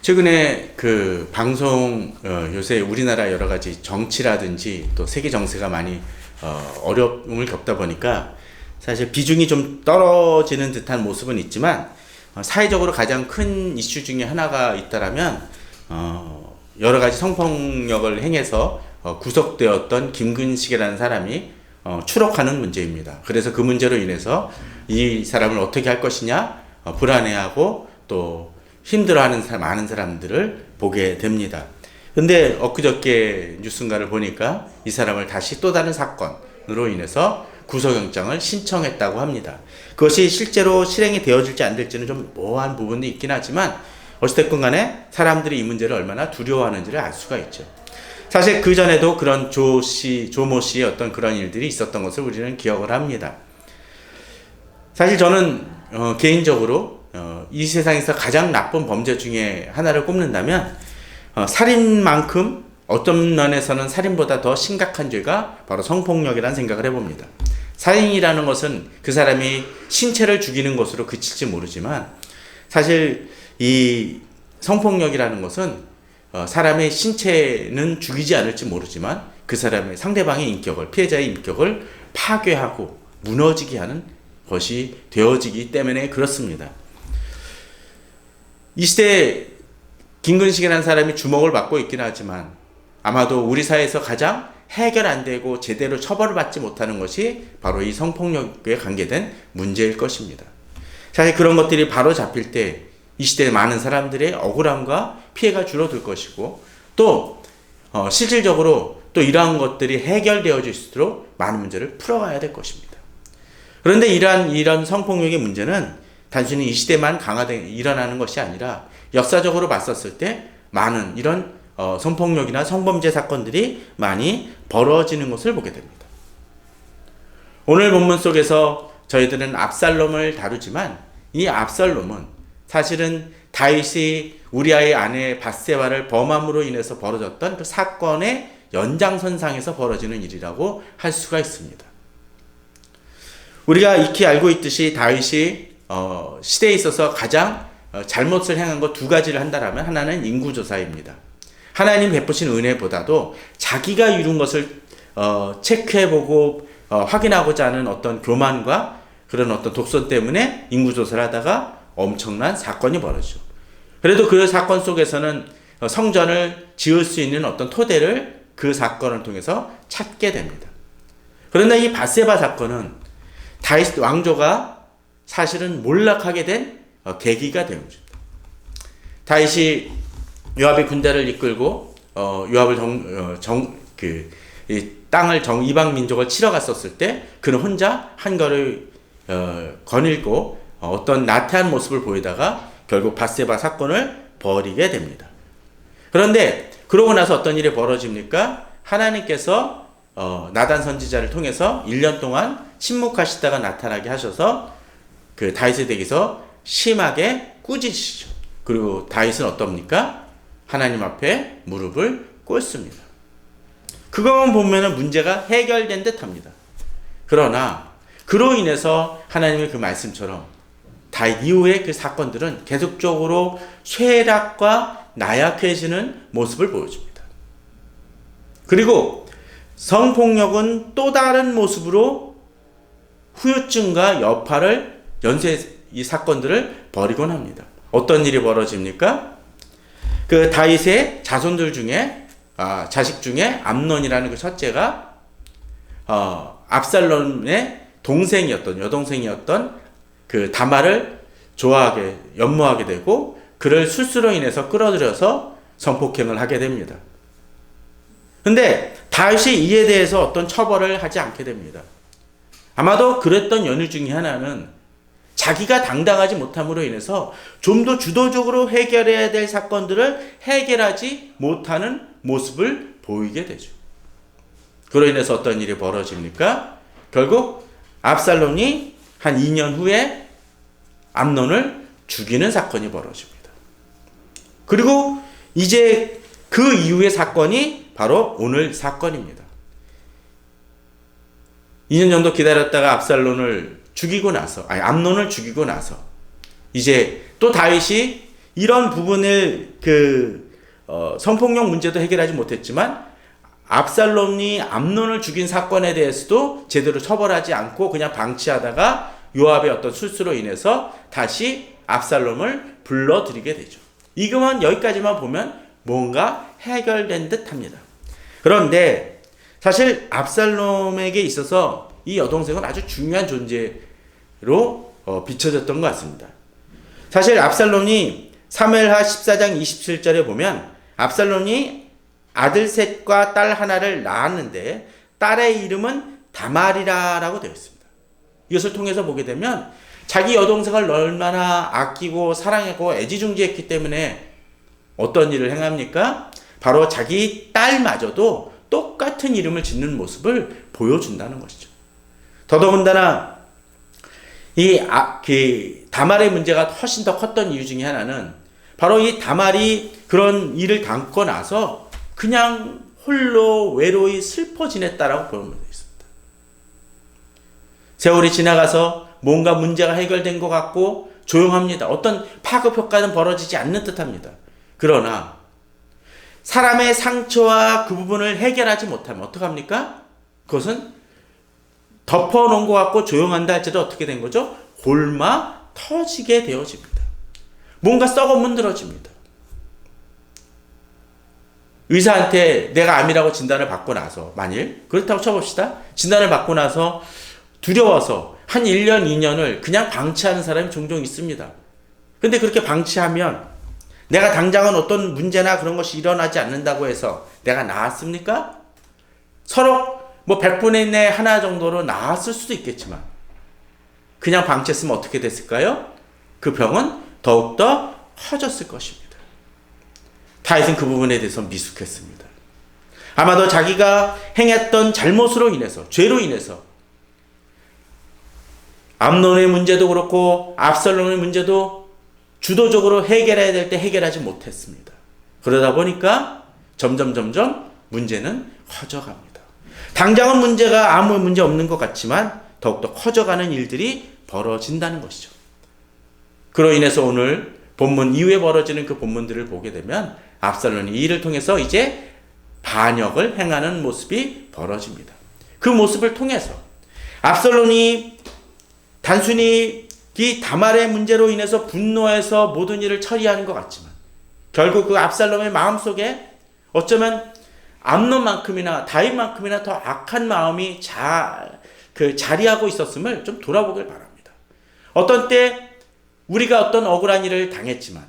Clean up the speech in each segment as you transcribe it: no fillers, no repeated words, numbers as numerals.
최근에 그 방송 요새 우리나라 여러 가지 정치라든지 또 세계 정세가 많이 어려움을 겪다 보니까 사실 비중이 좀 떨어지는 듯한 모습은 있지만 사회적으로 가장 큰 이슈 중에 하나가 있다라면 여러 가지 성폭력을 행해서 구속되었던 김근식이라는 사람이 추록하는 문제입니다. 그래서 그 문제로 인해서 이 사람을 어떻게 할 것이냐 불안해하고 또 힘들어하는 많은 사람들을 보게 됩니다. 근데 엊그저께 뉴스인가를 보니까 이 사람을 다시 또 다른 사건으로 인해서 구속영장을 신청했다고 합니다. 그것이 실제로 실행이 되어질지 안 될지는 좀 모호한 부분도 있긴 하지만 어찌됐건 간에 사람들이 이 문제를 얼마나 두려워하는지를 알 수가 있죠. 사실 그 전에도 그런 조모 씨의 어떤 그런 일들이 있었던 것을 우리는 기억을 합니다. 사실 저는 개인적으로 이 세상에서 가장 나쁜 범죄 중에 하나를 꼽는다면 살인만큼 어떤 면에서는 살인보다 더 심각한 죄가 바로 성폭력이라는 생각을 해봅니다. 살인이라는 것은 그 사람이 신체를 죽이는 것으로 그칠지 모르지만 사실 이 성폭력이라는 것은 사람의 신체는 죽이지 않을지 모르지만 그 사람의 상대방의 인격을, 피해자의 인격을 파괴하고 무너지게 하는 것이 되어지기 때문에 그렇습니다. 이 시대에 김근식이라는 사람이 주목을 받고 있긴 하지만 아마도 우리 사회에서 가장 해결 안 되고 제대로 처벌을 받지 못하는 것이 바로 이 성폭력에 관계된 문제일 것입니다. 사실 그런 것들이 바로 잡힐 때 이 시대의 많은 사람들의 억울함과 피해가 줄어들 것이고 또 실질적으로 또 이러한 것들이 해결되어질 수 있도록 많은 문제를 풀어가야 될 것입니다. 그런데 이런 성폭력의 문제는 단순히 이 시대만 일어나는 것이 아니라 역사적으로 봤었을 때 많은 이런 성폭력이나 성범죄 사건들이 많이 벌어지는 것을 보게 됩니다. 오늘 본문 속에서 저희들은 압살롬을 다루지만 이 압살롬은 사실은 다윗이 우리아의 아내 밧세바를 범함으로 인해서 벌어졌던 그 사건의 연장선상에서 벌어지는 일이라고 할 수가 있습니다. 우리가 익히 알고 있듯이 다윗이 시대에 있어서 가장 잘못을 행한 것 두 가지를 한다라면 하나는 인구조사입니다. 하나님 베푸신 은혜보다도 자기가 이룬 것을 체크해보고 확인하고자 하는 어떤 교만과 그런 어떤 독선 때문에 인구조사를 하다가 엄청난 사건이 벌어지죠. 그래도 그 사건 속에서는 성전을 지을 수 있는 어떤 토대를 그 사건을 통해서 찾게 됩니다. 그런데 이 밧세바 사건은 다윗 왕조가 사실은 몰락하게 된 계기가 된 거죠. 다윗이 요압의 군대를 이끌고 요압을 이 땅을 이방 민족을 치러 갔었을 때 그는 혼자 한거를 거닐고 어떤 나태한 모습을 보이다가 결국 밧세바 사건을 벌이게 됩니다. 그런데 그러고 나서 어떤 일이 벌어집니까? 하나님께서 나단 선지자를 통해서 1년 동안 침묵하시다가 나타나게 하셔서 그 다윗에 대해서 심하게 꾸짖으시죠. 그리고 다윗은 어떻습니까? 하나님 앞에 무릎을 꿇습니다. 그것만 보면 문제가 해결된 듯 합니다. 그러나 그로 인해서 하나님의 그 말씀처럼 다윗 이후의 그 사건들은 계속적으로 쇠락과 나약해지는 모습을 보여줍니다. 그리고 성폭력은 또 다른 모습으로 후유증과 여파를 이 사건들을 벌이곤 합니다. 어떤 일이 벌어집니까? 그 다윗의 자손들 중에 자식 중에 암논이라는 그 첫째가 압살롬의 여동생이었던 그 다말을 연모하게 되고 그를 술수로 인해서 끌어들여서 성폭행을 하게 됩니다. 근데 다윗이 이에 대해서 어떤 처벌을 하지 않게 됩니다. 아마도 그랬던 연유 중에 하나는 자기가 당당하지 못함으로 인해서 좀 더 주도적으로 해결해야 될 사건들을 해결하지 못하는 모습을 보이게 되죠. 그로 인해서 어떤 일이 벌어집니까? 결국 압살롬이 한 2년 후에 암논을 죽이는 사건이 벌어집니다. 그리고 이제 그 이후의 사건이 바로 오늘 사건입니다. 2년 정도 기다렸다가 암논을 죽이고 나서 이제 또 다윗이 이런 부분을 성폭력 문제도 해결하지 못했지만 압살롬이 암논을 죽인 사건에 대해서도 제대로 처벌하지 않고 그냥 방치하다가 요압의 어떤 실수로 인해서 다시 압살롬을 불러들이게 되죠. 이것만 여기까지만 보면 뭔가 해결된 듯 합니다. 그런데 사실 압살롬에게 있어서 이 여동생은 아주 중요한 존재로 비춰졌던 것 같습니다. 사실 압살롬이 사무엘하 14장 27절에 보면 압살롬이 아들 셋과 딸 하나를 낳았는데 딸의 이름은 다말이라라고 되어 있습니다. 이것을 통해서 보게 되면 자기 여동생을 얼마나 아끼고 사랑하고 애지중지했기 때문에 어떤 일을 행합니까? 바로 자기 딸마저도 똑같은 이름을 짓는 모습을 보여준다는 것이죠. 더더군다나 다말의 문제가 훨씬 더 컸던 이유 중에 하나는 바로 이 다말이 그런 일을 당고 나서 그냥 홀로 외로이 슬퍼 지냈다라고 보면 되겠습니다. 세월이 지나가서 뭔가 문제가 해결된 것 같고 조용합니다. 어떤 파급 효과는 벌어지지 않는 듯합니다. 그러나 사람의 상처와 그 부분을 해결하지 못하면 어떡합니까? 그것은 덮어놓은 것 같고 조용한다 할지라도 어떻게 된 거죠? 골마 터지게 되어집니다. 뭔가 썩어 문드러집니다. 의사한테 내가 암이라고 진단을 받고 나서 만일 그렇다고 쳐봅시다. 진단을 받고 나서 두려워서 한 1년, 2년을 그냥 방치하는 사람이 종종 있습니다. 근데 그렇게 방치하면 내가 당장은 어떤 문제나 그런 것이 일어나지 않는다고 해서 내가 나았습니까? 서로 100분의 1 하나 정도로 나았을 수도 있겠지만 그냥 방치했으면 어떻게 됐을까요? 그 병은 더욱더 커졌을 것입니다. 다윗은 그 부분에 대해서 미숙했습니다. 아마도 자기가 행했던 잘못으로 인해서, 죄로 인해서 암논의 문제도 그렇고 압살롬의 문제도 주도적으로 해결해야 될 때 해결하지 못했습니다. 그러다 보니까 점점 문제는 커져갑니다. 당장은 문제가 아무 문제 없는 것 같지만 더욱더 커져가는 일들이 벌어진다는 것이죠. 그로 인해서 오늘 본문 이후에 벌어지는 그 본문들을 보게 되면 압살롬이 이 일을 통해서 이제 반역을 행하는 모습이 벌어집니다. 그 모습을 통해서 압살롬이 단순히 이 다말의 문제로 인해서 분노해서 모든 일을 처리하는 것 같지만 결국 그 압살롬의 마음속에 어쩌면 암논만큼이나 다윗만큼이나 더 악한 마음이 자리하고 있었음을 좀 돌아보길 바랍니다. 어떤 때 우리가 어떤 억울한 일을 당했지만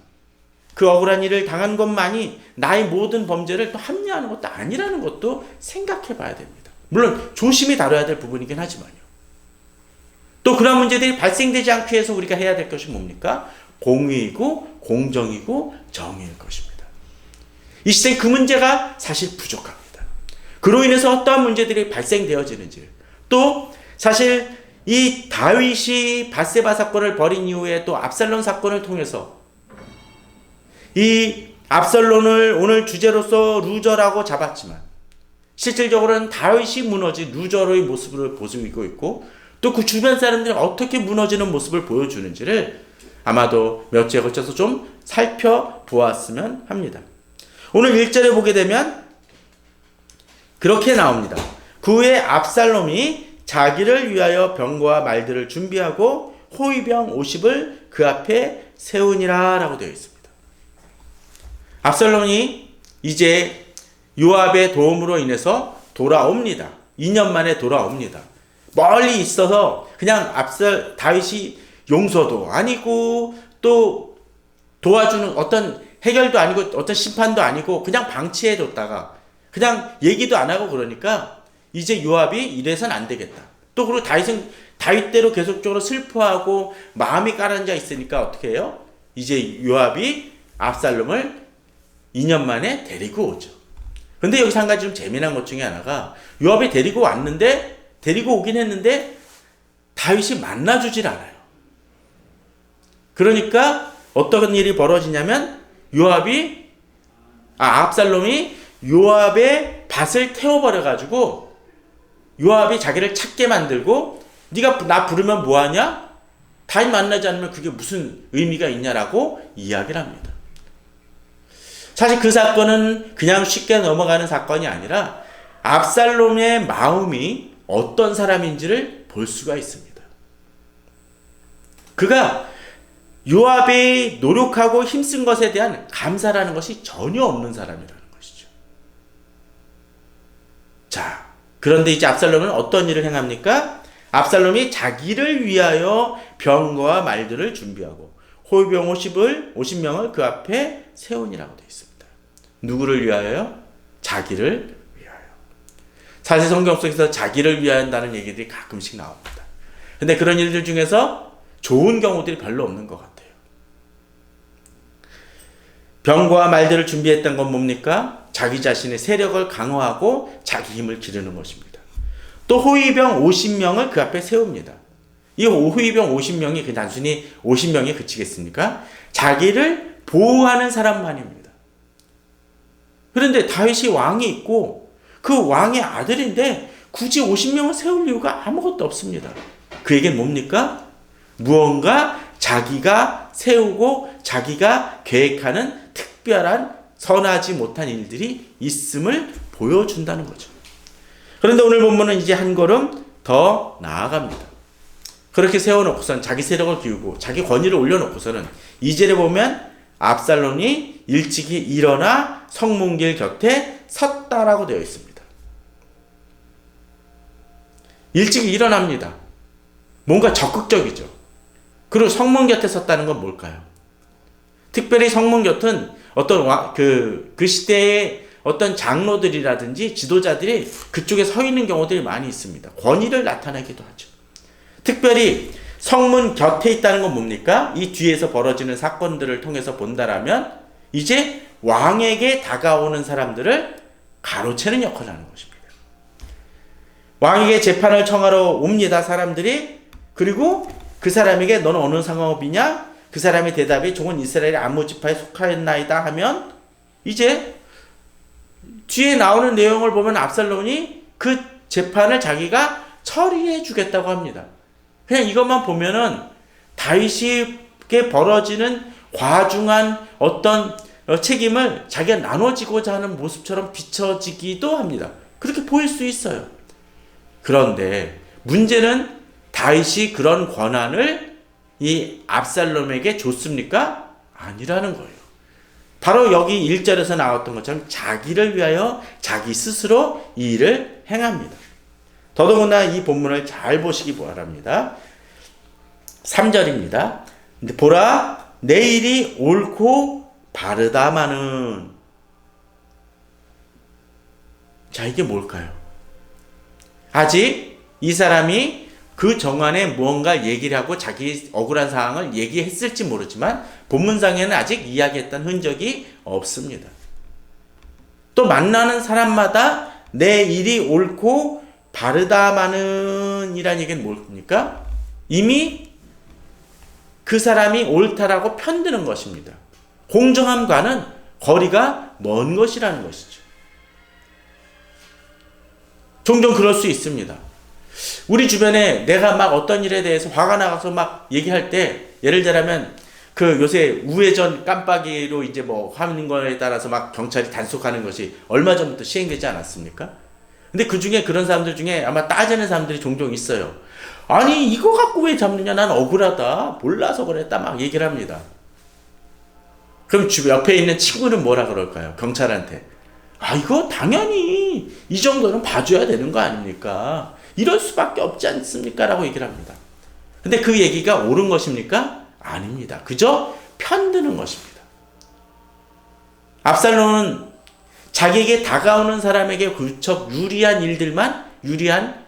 그 억울한 일을 당한 것만이 나의 모든 범죄를 또 합리화하는 것도 아니라는 것도 생각해 봐야 됩니다. 물론 조심히 다뤄야 될 부분이긴 하지만요. 또 그런 문제들이 발생되지 않기 위해서 우리가 해야 될 것이 뭡니까? 공의이고 공정이고 정의일 것입니다. 이 시대에 그 문제가 사실 부족합니다. 그로 인해서 어떠한 문제들이 발생되어지는지 또 사실 이 다윗이 밧세바 사건을 벌인 이후에 또 압살롬 사건을 통해서 이 압살롬을 오늘 주제로서 루저라고 잡았지만 실질적으로는 다윗이 무너진 루저로의 모습을 보이고 있고 또 그 주변 사람들이 어떻게 무너지는 모습을 보여주는지를 아마도 몇 주에 걸쳐서 좀 살펴보았으면 합니다. 오늘 1절에 보게 되면 그렇게 나옵니다. 그 후에 압살롬이 자기를 위하여 병거와 말들을 준비하고 호위병 50을 그 앞에 세우니라 라고 되어 있습니다. 압살롬이 이제 요압의 도움으로 인해서 돌아옵니다. 2년 만에 돌아옵니다. 멀리 있어서 그냥 다윗이 용서도 아니고 또 도와주는 어떤 해결도 아니고 어떤 심판도 아니고 그냥 방치해뒀다가 그냥 얘기도 안 하고 그러니까 이제 요압이 이래선 안 되겠다. 또 그리고 다윗은 다윗대로 계속적으로 슬퍼하고 마음이 가라앉아 있으니까 어떻게 해요? 이제 요압이 압살롬을 2년 만에 데리고 오죠. 근데 여기서 한 가지 좀 재미난 것 중에 하나가 요압이 데리고 오긴 했는데 다윗이 만나주질 않아요. 그러니까 어떤 일이 벌어지냐면 압살롬이 요압의 밭을 태워버려가지고 요압이 자기를 찾게 만들고 네가 나 부르면 뭐하냐? 다윗 만나지 않으면 그게 무슨 의미가 있냐라고 이야기를 합니다. 사실 그 사건은 그냥 쉽게 넘어가는 사건이 아니라 압살롬의 마음이 어떤 사람인지를 볼 수가 있습니다. 그가 요압이 노력하고 힘쓴 것에 대한 감사라는 것이 전혀 없는 사람이라는 것이죠. 자, 그런데 이제 압살롬은 어떤 일을 행합니까? 압살롬이 자기를 위하여 병거와 말들을 준비하고 호위병 50명을 그 앞에 세우니라고 되어 있습니다. 누구를 위하여요? 자기를 위하여. 사실 성경 속에서 자기를 위한다는 얘기들이 가끔씩 나옵니다. 근데 그런 일들 중에서 좋은 경우들이 별로 없는 것 같아요. 병거와 말들을 준비했던 건 뭡니까? 자기 자신의 세력을 강화하고 자기 힘을 기르는 것입니다. 또 호위병 50명을 그 앞에 세웁니다. 이 호위병 50명이 단순히 50명에 그치겠습니까? 자기를 보호하는 사람만입니다. 그런데 다윗이 왕이 있고 그 왕의 아들인데 굳이 50명을 세울 이유가 아무것도 없습니다. 그에겐 뭡니까? 무언가 자기가 세우고 자기가 계획하는 특별한 선하지 못한 일들이 있음을 보여준다는 거죠. 그런데 오늘 본문은 이제 한 걸음 더 나아갑니다. 그렇게 세워놓고선 자기 세력을 키우고 자기 권위를 올려놓고서는 2절에 보면 압살롬이 일찍이 일어나 성문길 곁에 섰다라고 되어 있습니다. 일찍이 일어납니다. 뭔가 적극적이죠. 그리고 성문 곁에 섰다는 건 뭘까요? 특별히 성문 곁은 어떤 그 시대의 어떤 장로들이라든지 지도자들이 그쪽에 서 있는 경우들이 많이 있습니다. 권위를 나타내기도 하죠. 특별히 성문 곁에 있다는 건 뭡니까? 이 뒤에서 벌어지는 사건들을 통해서 본다라면 이제 왕에게 다가오는 사람들을 가로채는 역할을 하는 것입니다. 왕에게 재판을 청하러 옵니다. 사람들이. 그리고 그 사람에게 너는 어느 상업이냐? 그 사람의 대답이 종은 이스라엘의 아무 지파에 속하였나이다 하면 이제 뒤에 나오는 내용을 보면 압살롬이 그 재판을 자기가 처리해 주겠다고 합니다. 그냥 이것만 보면은 다윗에게 벌어지는 과중한 어떤 책임을 자기가 나눠지고자 하는 모습처럼 비춰지기도 합니다. 그렇게 보일 수 있어요. 그런데 문제는 다윗이 그런 권한을 이 압살롬에게 줬습니까? 아니라는 거예요. 바로 여기 1절에서 나왔던 것처럼 자기를 위하여 자기 스스로 이 일을 행합니다. 더더구나 이 본문을 잘 보시기 바랍니다. 3절입니다. 보라, 내 일이 옳고 바르다마는. 자, 이게 뭘까요? 아직 이 사람이 그 정안에 무언가 얘기를 하고 자기 억울한 상황을 얘기했을지 모르지만 본문상에는 아직 이야기했던 흔적이 없습니다. 또 만나는 사람마다 내 일이 옳고 바르다마는 이란 얘기는 뭡니까? 이미 그 사람이 옳다라고 편드는 것입니다. 공정함과는 거리가 먼 것이라는 것이죠. 종종 그럴 수 있습니다. 우리 주변에 내가 막 어떤 일에 대해서 화가 나가서 막 얘기할 때, 예를 들자면 그 요새 우회전 깜빡이로 이제 뭐 하는 거에 따라서 막 경찰이 단속하는 것이 얼마 전부터 시행되지 않았습니까? 근데 그 중에 그런 사람들 중에 아마 따지는 사람들이 종종 있어요. 아니 이거 갖고 왜 잡느냐, 난 억울하다, 몰라서 그랬다 막 얘기를 합니다. 그럼 옆에 있는 친구는 뭐라 그럴까요? 경찰한테. 아 이거 당연히 이 정도는 봐줘야 되는 거 아닙니까? 이럴 수밖에 없지 않습니까? 라고 얘기를 합니다. 근데 그 얘기가 옳은 것입니까? 아닙니다. 그저 편드는 것입니다. 압살롬은 자기에게 다가오는 사람에게 그저 유리한 일들만, 유리한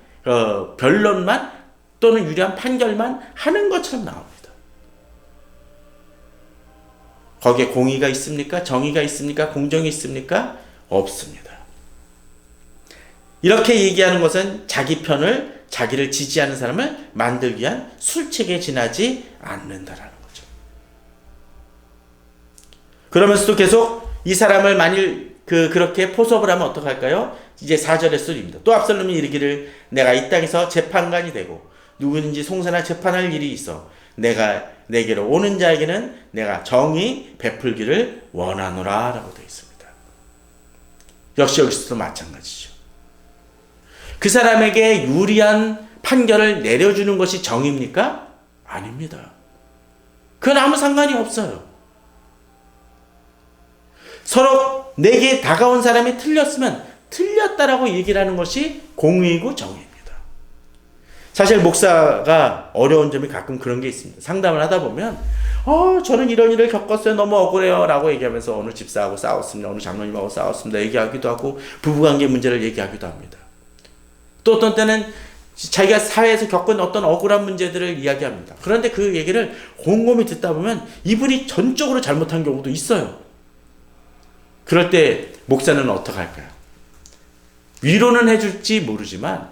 변론만 또는 유리한 판결만 하는 것처럼 나옵니다. 거기에 공의가 있습니까? 정의가 있습니까? 공정이 있습니까? 없습니다. 이렇게 얘기하는 것은 자기 편을, 자기를 지지하는 사람을 만들기 위한 술책에 지나지 않는다라는 거죠. 그러면서도 계속 이 사람을 만일 그렇게 포섭을 하면 어떡할까요? 이제 4절의 소리입니다. 또 압살롬이 이르기를 내가 이 땅에서 재판관이 되고 누구든지 송사나 재판할 일이 있어 내가 내게로 오는 자에게는 내가 정의 베풀기를 원하노라 라고 되어 있습니다. 역시 여기서도 마찬가지죠. 그 사람에게 유리한 판결을 내려주는 것이 정의입니까? 아닙니다. 그건 아무 상관이 없어요. 서로 내게 다가온 사람이 틀렸으면 틀렸다라고 얘기를 하는 것이 공의이고 정의입니다. 사실 목사가 어려운 점이 가끔 그런 게 있습니다. 상담을 하다 보면 저는 이런 일을 겪었어요. 너무 억울해요 라고 얘기하면서 어느 집사하고 싸웠습니다. 어느 장로님하고 싸웠습니다. 얘기하기도 하고 부부관계 문제를 얘기하기도 합니다. 또 어떤 때는 자기가 사회에서 겪은 어떤 억울한 문제들을 이야기합니다. 그런데 그 얘기를 곰곰이 듣다 보면 이분이 전적으로 잘못한 경우도 있어요. 그럴 때 목사는 어떻게 할까요? 위로는 해줄지 모르지만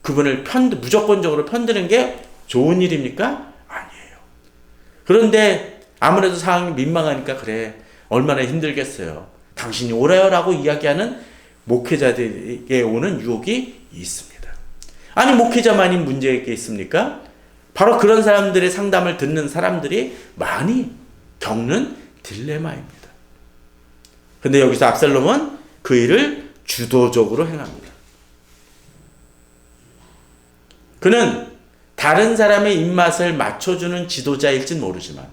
그분을 무조건적으로 편드는 게 좋은 일입니까? 아니에요. 그런데 아무래도 상황이 민망하니까 그래 얼마나 힘들겠어요. 당신이 옳아요 라고 이야기하는 목회자들에게 오는 유혹이 있습니다. 아니 목회자만이 문제가 있습니까? 바로 그런 사람들의 상담을 듣는 사람들이 많이 겪는 딜레마입니다. 근데 여기서 압살롬은 그 일을 주도적으로 행합니다. 그는 다른 사람의 입맛을 맞춰주는 지도자일진 모르지만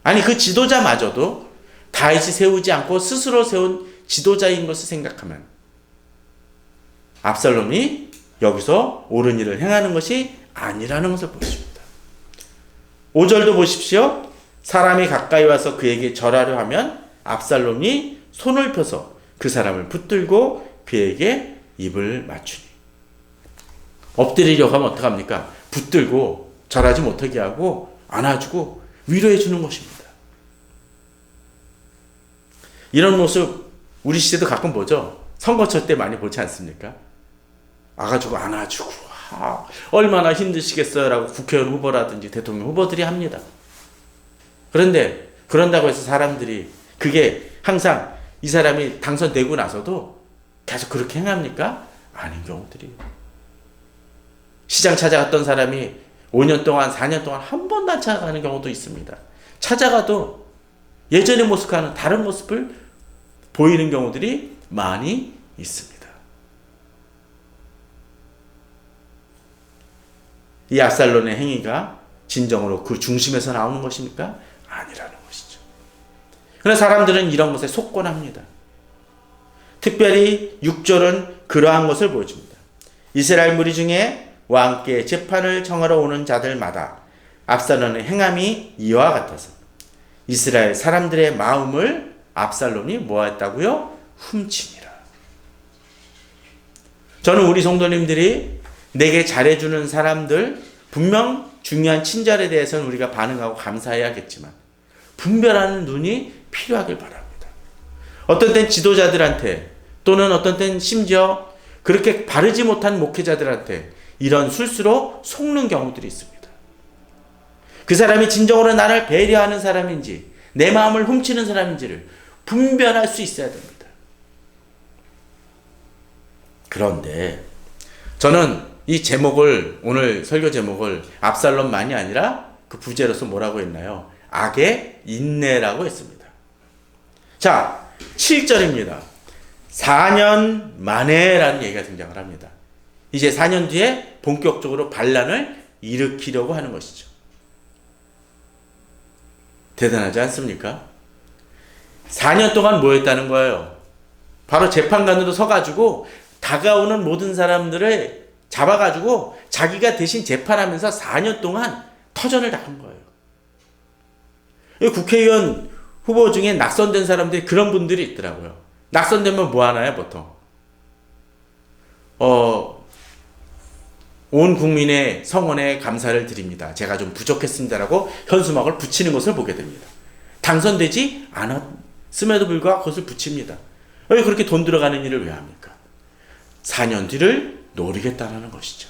아니 그 지도자마저도 다윗이 세우지 않고 스스로 세운 지도자인 것을 생각하면 압살롬이 여기서 옳은 일을 행하는 것이 아니라는 것을 보십니다. 5절도 보십시오. 사람이 가까이 와서 그에게 절하려 하면 압살롬이 손을 펴서 그 사람을 붙들고 그에게 입을 맞추니. 엎드리려고 하면 어떡합니까? 붙들고 절하지 못하게 하고 안아주고 위로해 주는 것입니다. 이런 모습 우리 시대도 가끔 보죠. 선거철 때 많이 보지 않습니까? 와가지고 안아주고 얼마나 힘드시겠어요 라고 국회의원 후보라든지 대통령 후보들이 합니다. 그런데 그런다고 해서 사람들이 그게 항상 이 사람이 당선되고 나서도 계속 그렇게 행합니까? 아닌 경우들이. 시장 찾아갔던 사람이 5년 동안 4년 동안 한 번도 안 찾아가는 경우도 있습니다. 찾아가도 예전의 모습과는 다른 모습을 보이는 경우들이 많이 있습니다. 이 압살롬의 행위가 진정으로 그 중심에서 나오는 것입니까? 아니라는 것이죠. 그러나 사람들은 이런 것에 속곤합니다. 특별히 6절은 그러한 것을 보여줍니다. 이스라엘 무리 중에 왕께 재판을 청하러 오는 자들마다 압살롬의 행함이 이와 같아서 이스라엘 사람들의 마음을 압살롬이 뭐했다고요? 훔치니라. 저는 우리 성도님들이 내게 잘해주는 사람들, 분명 중요한 친절에 대해서는 우리가 반응하고 감사해야겠지만 분별하는 눈이 필요하길 바랍니다. 어떤 땐 지도자들한테 또는 어떤 땐 심지어 그렇게 바르지 못한 목회자들한테 이런 술수로 속는 경우들이 있습니다. 그 사람이 진정으로 나를 배려하는 사람인지 내 마음을 훔치는 사람인지를 분별할 수 있어야 됩니다. 그런데 저는 이 제목을 오늘 설교 제목을 압살롬만이 아니라 그 부제로서 뭐라고 했나요? 악의 인내라고 했습니다. 자, 7절입니다. 4년 만에 라는 얘기가 등장을 합니다. 이제 4년 뒤에 본격적으로 반란을 일으키려고 하는 것이죠. 대단하지 않습니까? 4년 동안 뭐 했다는 거예요? 바로 재판관으로 서가지고 다가오는 모든 사람들을 잡아가지고 자기가 대신 재판하면서 4년 동안 터전을 닦은 거예요. 국회의원 후보 중에 낙선된 사람들이 그런 분들이 있더라고요. 낙선되면 뭐 하나요, 보통? 온 국민의 성원에 감사를 드립니다. 제가 좀 부족했습니다라고 현수막을 붙이는 것을 보게 됩니다. 당선되지 않았음에도 불구하고 그것을 붙입니다. 왜 그렇게 돈 들어가는 일을 왜 합니까? 4년 뒤를 노리겠다는 것이죠.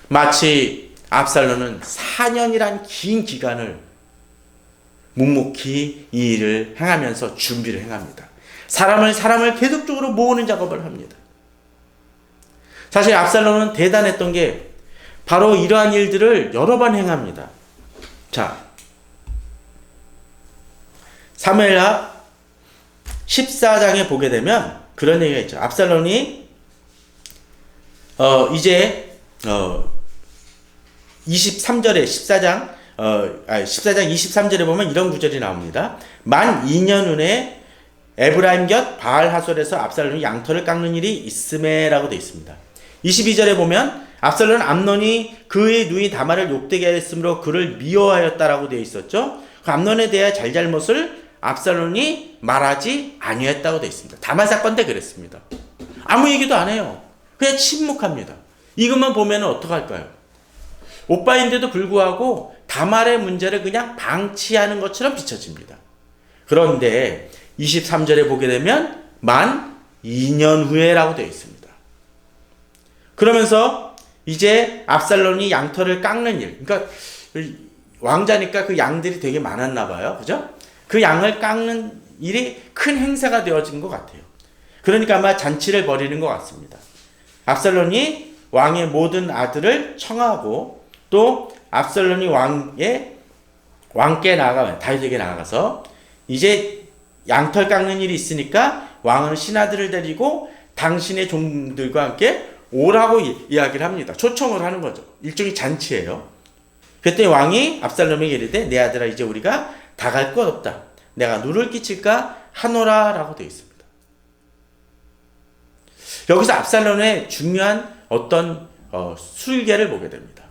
마치 압살롬은 4년이란 긴 기간을 묵묵히 이 일을 행하면서 준비를 행합니다. 사람을 계속적으로 모으는 작업을 합니다. 사실 압살롬은 대단했던 게 바로 이러한 일들을 여러 번 행합니다. 자, 사무엘하 14장에 보게 되면 그런 얘기가 있죠. 압살롬이 이제 23절에 14장 23절에 보면 이런 구절이 나옵니다. 만 2년 후에 에브라임 곁 바알 하솔에서 압살롬이 양털을 깎는 일이 있음에라고 되어 있습니다. 22절에 보면 압살롬은 암논이 그의 누이 다말을 욕되게 했으므로 그를 미워하였다라고 되어 있었죠. 그 암논에 대해 잘잘못을 압살롬이 말하지 아니했다고 되어 있습니다. 다말 사건 때 그랬습니다. 아무 얘기도 안 해요. 그냥 침묵합니다. 이것만 보면 어떡할까요? 오빠인데도 불구하고 다말의 문제를 그냥 방치하는 것처럼 비춰집니다. 그런데 23절에 보게 되면 만 2년 후에라고 되어 있습니다. 그러면서 이제 압살롬이 양털을 깎는 일, 그러니까 왕자니까 그 양들이 되게 많았나 봐요. 그죠? 그 양을 깎는 일이 큰 행사가 되어진 것 같아요. 그러니까 아마 잔치를 벌이는 것 같습니다. 압살롬이 왕의 모든 아들을 청하고 또 압살롬이 왕께 나아가 다윗에게 나아가서 이제 양털 깎는 일이 있으니까 왕은 신하들을 데리고 당신의 종들과 함께 오라고 이야기를 합니다. 초청을 하는 거죠. 일종의 잔치예요. 그때 왕이 압살롬에게 이르되 내 아들아 이제 우리가 다 갈 것 없다. 내가 누를 끼칠까 하노라 라고 되어 있습니다. 여기서 압살롬의 중요한 어떤 술계를 보게 됩니다.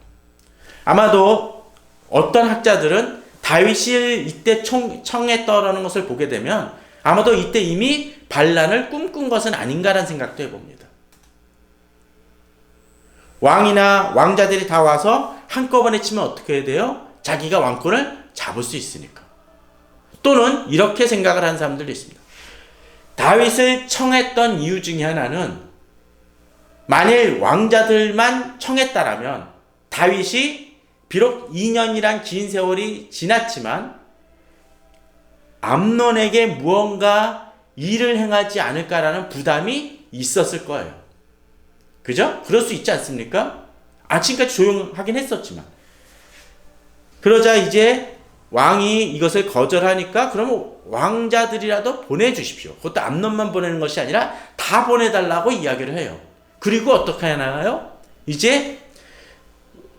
아마도 어떤 학자들은 다윗이 이때 청했다라는 것을 보게 되면 아마도 이때 이미 반란을 꿈꾼 것은 아닌가라는 생각도 해봅니다. 왕이나 왕자들이 다 와서 한꺼번에 치면 어떻게 해야 돼요? 자기가 왕권을 잡을 수 있으니까. 또는 이렇게 생각을 하는 사람들도 있습니다. 다윗을 청했던 이유 중에 하나는 만일 왕자들만 청했다라면 다윗이 비록 2년이란 긴 세월이 지났지만 암논에게 무언가 일을 행하지 않을까라는 부담이 있었을 거예요. 그죠? 그럴 수 있지 않습니까? 지금까지 조용하긴 했었지만. 그러자 이제 왕이 이것을 거절하니까 그러면 왕자들이라도 보내주십시오. 그것도 암논만 보내는 것이 아니라 다 보내달라고 이야기를 해요. 그리고 어떻게 하나요? 이제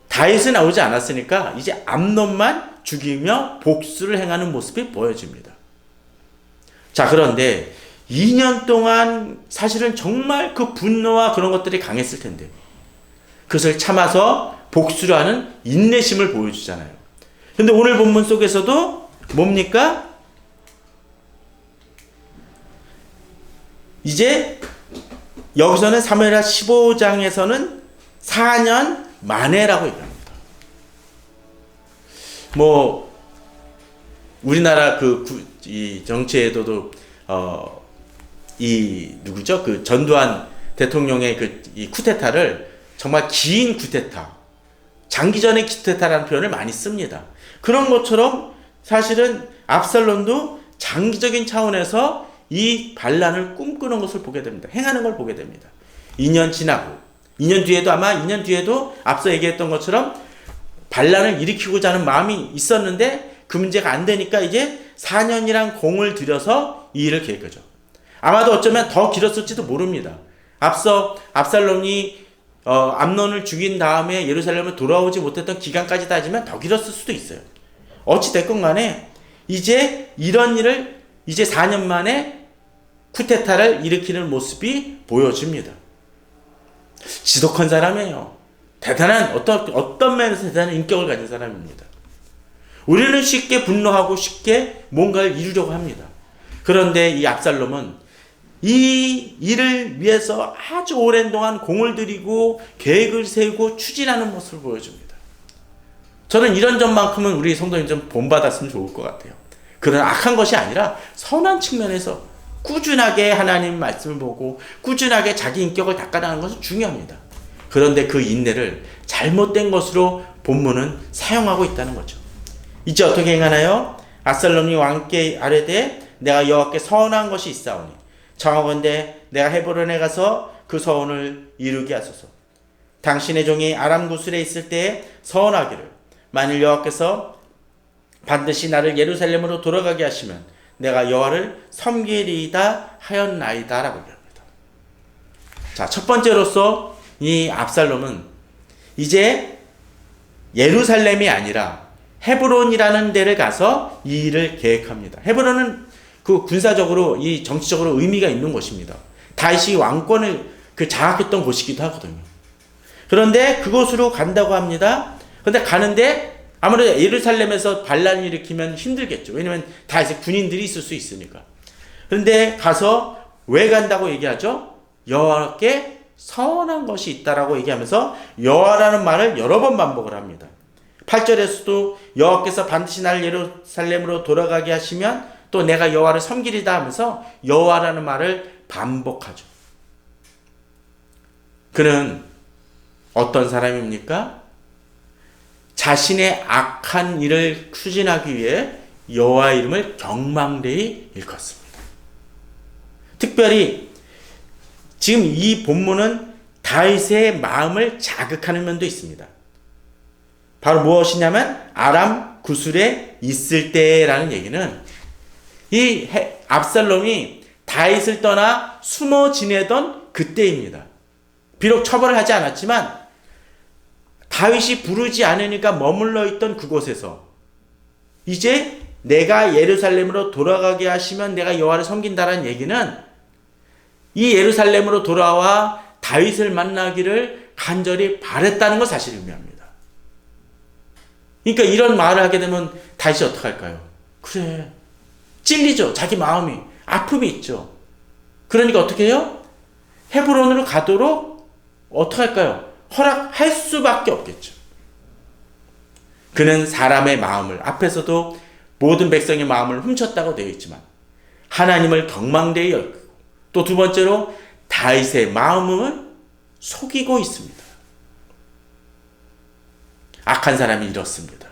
다윗은 나오지 않았으니까 이제 암논만 죽이며 복수를 행하는 모습이 보여집니다. 자, 그런데 2년 동안 사실은 정말 그 분노와 그런 것들이 강했을 텐데 그것을 참아서 복수를 하는 인내심을 보여주잖아요. 근데 오늘 본문 속에서도 뭡니까? 이제 여기서는 사무엘하 15장에서는 4년 만에라고 얘기합니다. 우리나라 이 정치에도 누구죠? 그 전두환 대통령의 이 쿠데타를 정말 긴 쿠데타, 장기전의 쿠데타라는 표현을 많이 씁니다. 그런 것처럼 사실은 압살롬도 장기적인 차원에서 이 반란을 꿈꾸는 것을 보게 됩니다. 행하는 걸 보게 됩니다. 2년 지나고 2년 뒤에도 아마 2년 뒤에도 앞서 얘기했던 것처럼 반란을 일으키고자 하는 마음이 있었는데 그 문제가 안 되니까 이제 4년이란 공을 들여서 이 일을 계획하죠. 아마도 어쩌면 더 길었을지도 모릅니다. 앞서 압살롬이 암논을 죽인 다음에 예루살렘을 돌아오지 못했던 기간까지 따지면 더 길었을 수도 있어요. 어찌 됐건 간에 이제 이런 일을 이제 4년 만에 쿠데타를 일으키는 모습이 보여집니다. 지독한 사람이에요. 대단한 어떤 면에서 대단한 인격을 가진 사람입니다. 우리는 쉽게 분노하고 쉽게 뭔가를 이루려고 합니다. 그런데 이 압살롬은 이 일을 위해서 아주 오랜 동안 공을 들이고 계획을 세우고 추진하는 모습을 보여줍니다. 저는 이런 점만큼은 우리 성도님 좀 본받았으면 좋을 것 같아요. 그런 악한 것이 아니라 선한 측면에서 꾸준하게 하나님 말씀을 보고 꾸준하게 자기 인격을 닦아나가는 것은 중요합니다. 그런데 그 인내를 잘못된 것으로 본문은 사용하고 있다는 거죠. 이제 어떻게 행하나요? 압살롬이 왕께 아뢰되 내가 여호와께 서원한 것이 있사오니 청하건대 내가 헤브론에 가서 그 서원을 이루게 하소서. 당신의 종이 아람 구술에 있을 때에 서원하기를 만일 여호와께서 반드시 나를 예루살렘으로 돌아가게 하시면 내가 여호와를 섬기리이다 하였나이다 라고 얘기합니다. 자, 첫 번째로서 이 압살롬은 이제 예루살렘이 아니라 헤브론이라는 데를 가서 이 일을 계획합니다. 헤브론은 그 군사적으로 이 정치적으로 의미가 있는 곳입니다. 다윗이 왕권을 장악했던 곳이기도 하거든요. 그런데 그곳으로 간다고 합니다. 그런데 가는데 아무래도 예루살렘에서 반란을 일으키면 힘들겠죠. 왜냐하면 다윗의 군인들이 있을 수 있으니까. 그런데 가서 왜 간다고 얘기하죠? 여호와께 서원한 것이 있다라고 얘기하면서 여호와라는 말을 여러 번 반복을 합니다. 8절에서도 여호와께서 반드시 나를 예루살렘으로 돌아가게 하시면 또 내가 여호와를 섬기리다 하면서 여호와라는 말을 반복하죠. 그는 어떤 사람입니까? 자신의 악한 일을 추진하기 위해 여호와 이름을 경망되이 일컫습니다. 특별히 지금 이 본문은 다윗의 마음을 자극하는 면도 있습니다. 바로 무엇이냐면 아람 구술에 있을 때라는 얘기는 이 압살롬이 다윗을 떠나 숨어 지내던 그때입니다. 비록 처벌을 하지 않았지만 다윗이 부르지 않으니까 머물러 있던 그곳에서 이제 내가 예루살렘으로 돌아가게 하시면 내가 여호와를 섬긴다라는 얘기는 이 예루살렘으로 돌아와 다윗을 만나기를 간절히 바랬다는 걸 사실 의미합니다. 그러니까 이런 말을 하게 되면 다윗이 어떡할까요? 그래, 찔리죠. 자기 마음이 아픔이 있죠. 그러니까 어떻게 해요? 헤브론으로 가도록 어떡할까요? 허락할 수밖에 없겠죠. 그는 사람의 마음을, 앞에서도 모든 백성의 마음을 훔쳤다고 되어 있지만 하나님을 경망되이 여기고 또 두 번째로 다윗의 마음을 속이고 있습니다. 악한 사람이 이렇습니다.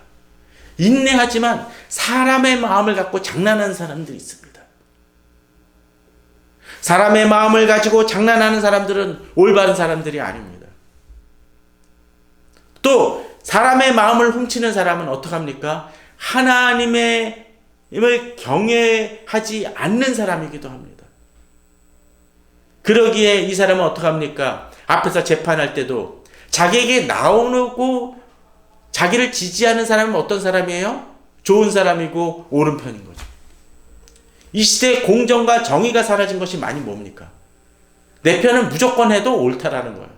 인내하지만 사람의 마음을 갖고 장난하는 사람들이 있습니다. 사람의 마음을 가지고 장난하는 사람들은 올바른 사람들이 아닙니다. 또 사람의 마음을 훔치는 사람은 어떡합니까? 하나님을 경외하지 않는 사람이기도 합니다. 그러기에 이 사람은 어떡합니까? 앞에서 재판할 때도 자기에게 나오고 자기를 지지하는 사람은 어떤 사람이에요? 좋은 사람이고 옳은 편인 거죠. 이 시대에 공정과 정의가 사라진 것이 많이 뭡니까? 내 편은 무조건 해도 옳다라는 거예요.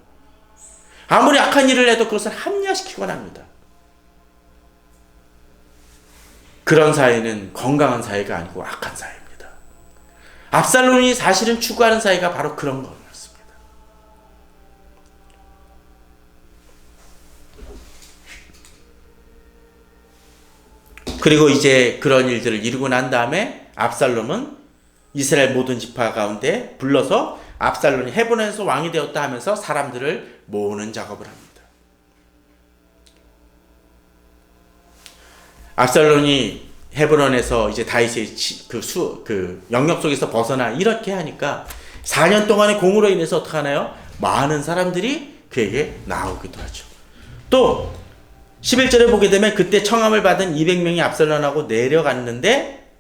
아무리 악한 일을 해도 그것을 합리화시키곤 합니다. 그런 사회는 건강한 사회가 아니고 악한 사회입니다. 압살롬이 사실은 추구하는 사회가 바로 그런 거였습니다. 그리고 이제 그런 일들을 이루고 난 다음에 압살롬은 이스라엘 모든 지파 가운데 불러서 압살롬이 헤브론에서 왕이 되었다 하면서 사람들을 모으는 작업을 합니다. 압살롬이 헤브론에서 이제 다윗의 그 영역 속에서 벗어나 이렇게 하니까 4년 동안의 공으로 인해서 어떻게 하나요? 많은 사람들이 그에게 나오기도 하죠. 또 11절에 보게 되면 그때 청함을 받은 200명이 압살롬하고 내려갔는데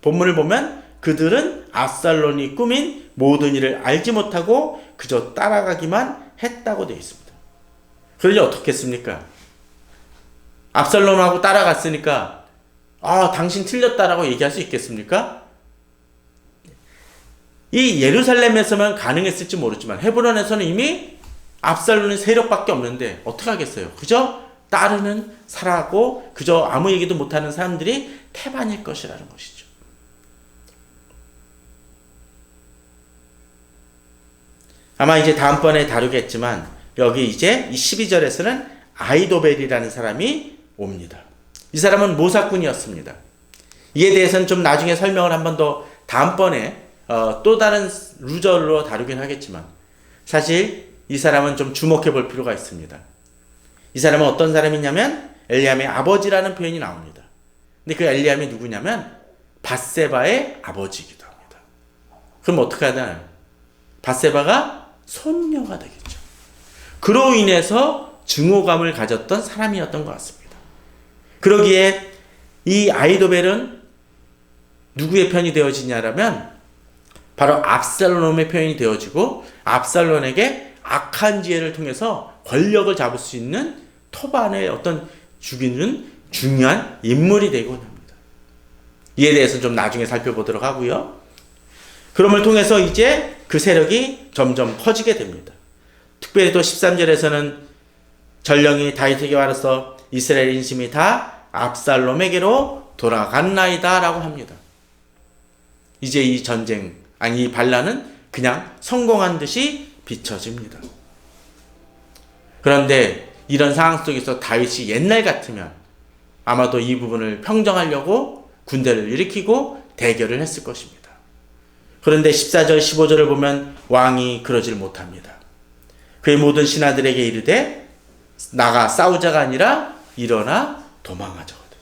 본문을 보면 그들은 압살롬이 꾸민 모든 일을 알지 못하고 그저 따라가기만 했다고 되어 있습니다. 그러니 어떻게 했습니까? 압살롬하고 따라갔으니까 당신 틀렸다라고 얘기할 수 있겠습니까? 이 예루살렘에서만 가능했을지 모르지만 헤브론에서는 이미 압살롬의 세력밖에 없는데 어떻게 하겠어요? 그저 따르는 사라고 그저 아무 얘기도 못하는 사람들이 태반일 것이라는 것이죠. 아마 이제 다음번에 다루겠지만 여기 이제 이 12절에서는 아이도벨이라는 사람이 옵니다. 이 사람은 모사꾼이었습니다. 이에 대해서는 좀 나중에 설명을 한 번 더 다음번에 또 다른 루저로 다루긴 하겠지만 사실 이 사람은 좀 주목해 볼 필요가 있습니다. 이 사람은 어떤 사람이냐면 엘리암의 아버지라는 표현이 나옵니다. 근데 그 엘리암이 누구냐면 밧세바의 아버지이기도 합니다. 그럼 어떻게 하나요? 밧세바가 손녀가 되겠죠. 그로 인해서 증오감을 가졌던 사람이었던 것 같습니다. 그러기에 이 아히도벨은 누구의 편이 되어지냐라면 바로 압살롬의 편이 되어지고 압살롬에게 악한 지혜를 통해서 권력을 잡을 수 있는 토반의 어떤 죽이는 중요한 인물이 되곤 합니다. 이에 대해서 좀 나중에 살펴보도록 하고요. 그럼을 통해서 이제 그 세력이 점점 커지게 됩니다. 특별히 또 13절에서는 전령이 다윗에게 말해서 이스라엘 인심이 다 압살롬에게로 돌아갔나이다 라고 합니다. 이제 이 전쟁, 이 반란은 그냥 성공한 듯이 비춰집니다. 그런데 이런 상황 속에서 다윗이 옛날 같으면 아마도 이 부분을 평정하려고 군대를 일으키고 대결을 했을 것입니다. 그런데 14절 15절을 보면 왕이 그러질 못합니다. 그의 모든 신하들에게 이르되 나가 싸우자가 아니라 일어나 도망하자거든.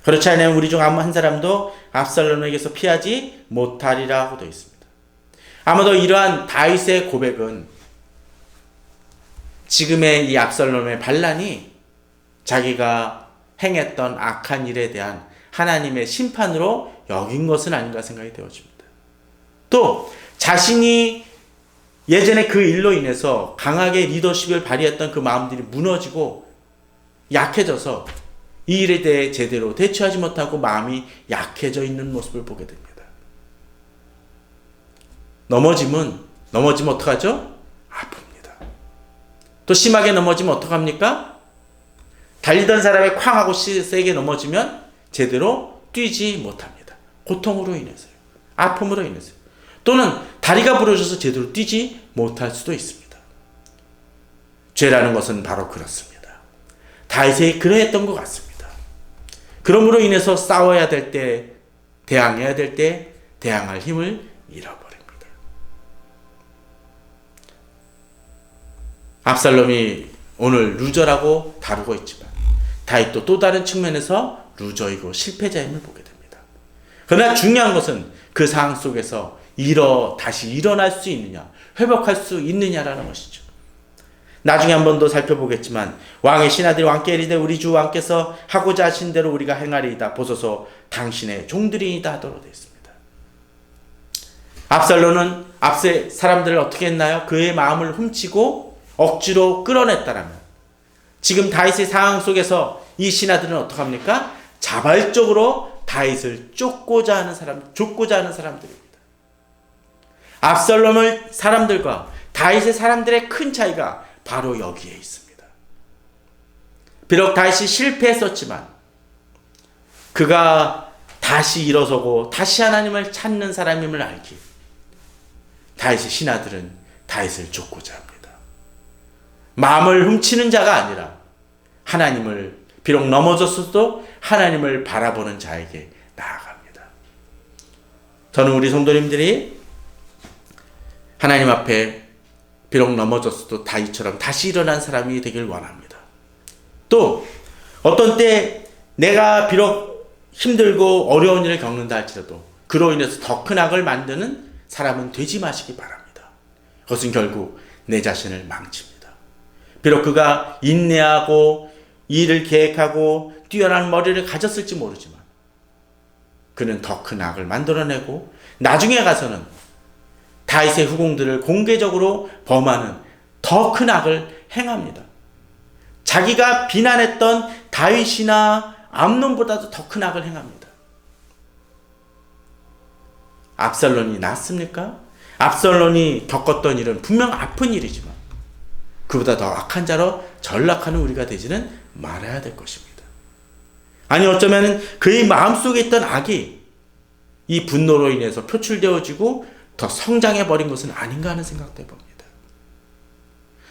그렇지 않으면 우리 중 아무 한 사람도 압살롬에게서 피하지 못하리라 고 되어 있습니다. 아마도 이러한 다윗의 고백은 지금의 이 압살롬의 반란이 자기가 행했던 악한 일에 대한 하나님의 심판으로 여긴 것은 아닌가 생각이 되어집니다. 또 자신이 예전에 그 일로 인해서 강하게 리더십을 발휘했던 그 마음들이 무너지고 약해져서 이 일에 대해 제대로 대처하지 못하고 마음이 약해져 있는 모습을 보게 됩니다. 넘어지면 어떡하죠? 아픕니다. 또 심하게 넘어지면 어떡합니까? 달리던 사람이 쾅 하고 세게 넘어지면 제대로 뛰지 못합니다. 고통으로 인해서요. 아픔으로 인해서요. 또는 다리가 부러져서 제대로 뛰지 못할 수도 있습니다. 죄라는 것은 바로 그렇습니다. 다윗이 그러했던 것 같습니다. 그러므로 인해서 싸워야 될 때, 대항해야 될 때 대항할 힘을 잃어버립니다. 압살롬이 오늘 루저라고 다루고 있지만 다윗도 또 다른 측면에서 루저이고 실패자임을 보게 됩니다. 그러나 중요한 것은 그 상황 속에서 다시 일어날 수 있느냐, 회복할 수 있느냐라는 것이죠. 나중에 한 번 더 살펴보겠지만 왕의 신하들이 왕께 이르되 우리 주 왕께서 하고자 하신 대로 우리가 행하리이다. 보소서 당신의 종들이이다 하도록 되어 있습니다. 압살롬은 앞세 사람들을 어떻게 했나요? 그의 마음을 훔치고 억지로 끌어냈다라면 지금 다윗의 상황 속에서 이 신하들은 어떡합니까? 자발적으로 다윗을 쫓고자 하는 사람들입니다. 압살롬의 사람들과 다윗의 사람들의 큰 차이가 바로 여기에 있습니다. 비록 다윗이 실패했었지만 그가 다시 일어서고 다시 하나님을 찾는 사람임을 알기 다윗의 신하들은 다윗을 쫓고자 합니다. 마음을 훔치는 자가 아니라 하나님을 비록 넘어졌어도 하나님을 바라보는 자에게 나아갑니다. 저는 우리 성도님들이 하나님 앞에 비록 넘어졌어도 다윗처럼 다시 일어난 사람이 되길 원합니다. 또 어떤 때 내가 비록 힘들고 어려운 일을 겪는다 할지라도 그로 인해서 더 큰 악을 만드는 사람은 되지 마시기 바랍니다. 그것은 결국 내 자신을 망칩니다. 비록 그가 인내하고 일을 계획하고 뛰어난 머리를 가졌을지 모르지만 그는 더 큰 악을 만들어내고 나중에 가서는 다윗의 후궁들을 공개적으로 범하는 더 큰 악을 행합니다. 자기가 비난했던 다윗이나 암논보다도 더 큰 악을 행합니다. 압살롬이 낫습니까? 압살롬이 겪었던 일은 분명 아픈 일이지만 그보다 더 악한 자로 전락하는 우리가 되지는 말아야 될 것입니다. 아니 어쩌면 그의 마음속에 있던 악이 이 분노로 인해서 표출되어지고 더 성장해버린 것은 아닌가 하는 생각도 해봅니다.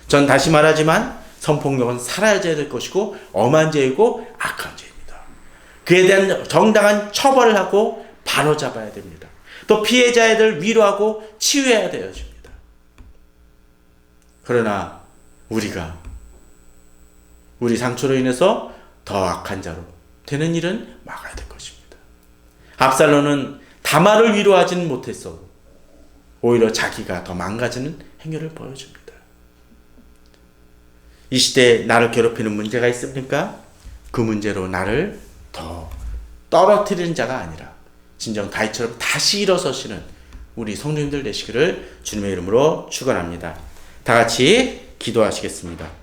전 다시 말하지만 성폭력은 사라져야 될 것이고 엄한 죄이고 악한 죄입니다. 그에 대한 정당한 처벌을 하고 바로잡아야 됩니다. 또 피해자애들 위로하고 치유해야 되어집니다. 그러나 우리가 우리 상처로 인해서 더 악한 자로 되는 일은 막아야 될 것입니다. 압살롬은 다말을 위로하지는 못했어 오히려 자기가 더 망가지는 행위를 보여줍니다. 이 시대에 나를 괴롭히는 문제가 있습니까? 그 문제로 나를 더 떨어뜨리는 자가 아니라 진정 다윗처럼 다시 일어서시는 우리 성도님들 되시기를 주님의 이름으로 축원합니다. 다 같이 기도하시겠습니다.